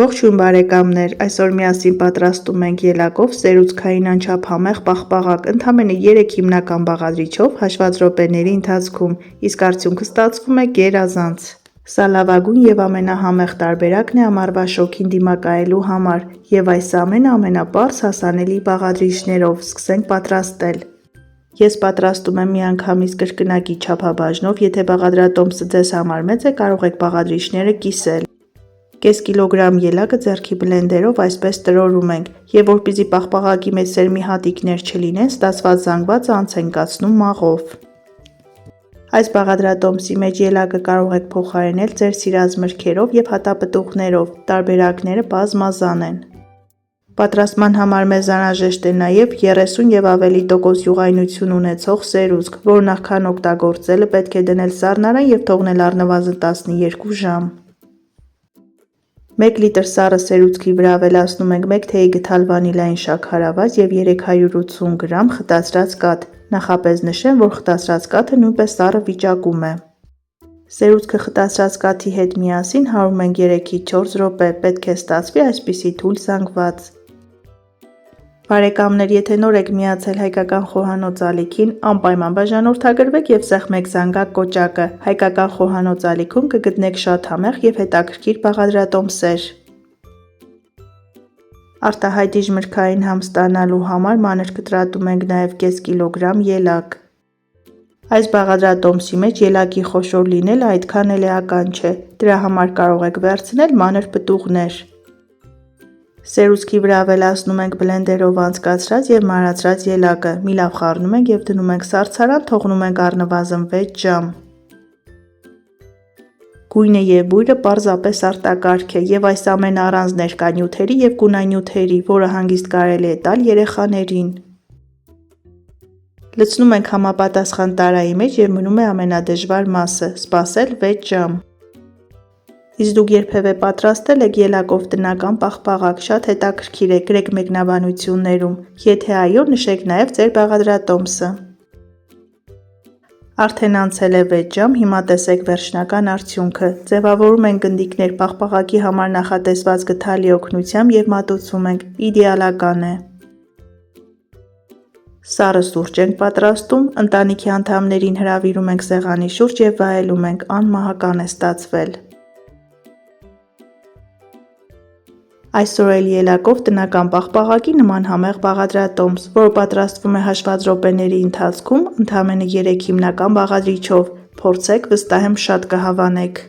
Ողջույն բարեկամներ, այսօր միասին պատրաստում ենք ելակով սերուցքային անչափ համեղ պաղպաղակ, ընդամենը 3 հիմնական բաղադրիչով հաշված րոպեների ընթացքում, իսկ արդյունքը ստացվում է գերազանց։ Սա լավագույն և ամենահամեղ տարբերակն է ամառվա շոգին դիմակայելու համար, և այս ամենը ամենապարզ հասանելի բաղադրիչներով, սկսենք պատրաստել։ Ես պատրաստում եմ միանգամից կրկնակի չափաբաժնով, եթե բաղադրատոմսը ձեզ համար մեծ է, կարող եք բաղադրիչները կիսել։ Կես կիլոգրամ ելակը ձեռքի բլենդերով այսպես տրորում ենք, և որպեսզի պաղպաղակի մեջ սերմի հատիկներ չլինեն, ստացված զանգվածը անց ենք կացնում մաղով։ Այս բաղադրատոմսի մեջ ելակը կարող եք փոխարինել ձեր սիրած մրգերով և հատապտուղներով, տարբերակները բազմազան են։ Պատրաստման համար մեզ անհրաժեշտ է նաև 30 և ավելի տոկոս յուղայնություն ունեցող սերուցք, որ նախքան օգտագործելը պետք է դնել սառնարան և թողնել առնվազն 12 ժամ։ 1 լիտր սառը սերուցքի վրա ավելացնում ենք 1 թեյի գդալ վանիլային շաքարավազ և 380 գրամ խտացրած կաթ, նախապես նշեմ, որ խտացրած կաթը նույնպես սառը վիճակում է։ Սերուցքը խտացրած կաթի հետ միասին հարում ենք 3-ից 4 րոպե, պետք է ստացվի այսպիսի թույլ զանգված։ Բարեկամներ, եթե նոր եք միացել հայկական խոհանոց ալիքին, անպայման բաժանորդագրվեք և սեղմեք զանգակ կոճակը, հայկական խոհանոց ալիքում կգտնեք շատ համեղ և հետաքրքիր բաղադրատոմսեր։ Արտահայտիչ մրգային համ ստանալու համար մանր կտրատում ենք նաև կես կիլոգրամ ելակ։ Այս բաղադրատոմսի մեջ ելակի խոշոր լինելը այդքան էլ էական չէ, դրա համար կարող եք վերցնել մանր պտուղներ։ Սերուցքի վրա ավելացնում ենք բլենդերով անցկացրած և մանրացրած ելակը, մի լավ խառնում ենք և դնում ենք սառցարան, թողնում ենք առնվազն 6 ժամ։ Գույնը և բույրը պարզապես արտակարգ է, և այս ամենը առանց ներկա նյութերի և գունանյութերի, որը հանգիստ կարելի է տալ երեխաներին։ Լցնում ենք համապատասխան տարայի մեջ և մնում է ամենադժվար մասը՝ սպասել 6 ժամ։ Իսկ դուք երբևէ պատրաստել եք ելակով տնական պաղպաղակ, շատ հետաքրքիր է, գրեք մեկնաբանություններում, եթե այո, նշեք նաև ձեր բաղադրատոմսը։ Արդեն անցել է 6 ժամ, հիմա տեսեք վերջնական արդյունքը։ Ձևավորում ենք գնդիկներ պաղպաղակի համար նախատեսված գդալի օգնությամբ և մատուցում ենք, իդեալական է։ Սառը սուրճ ենք պատրաստում, ընտանիքի անդամներին հրավիրում ենք սեղանի շուրջ և վայելում ենք, անմահական է ստացվել։ Այսօր էլ ելակով տնական պաղպաղակի նման համեղ բաղադրատոմս, որը պատրաստվում է հաշված րոպեների ընթացքում, ընդամենը 3 հիմնական բաղադրիչով, փորձեք, վստահ եմ շատ կհավանեք։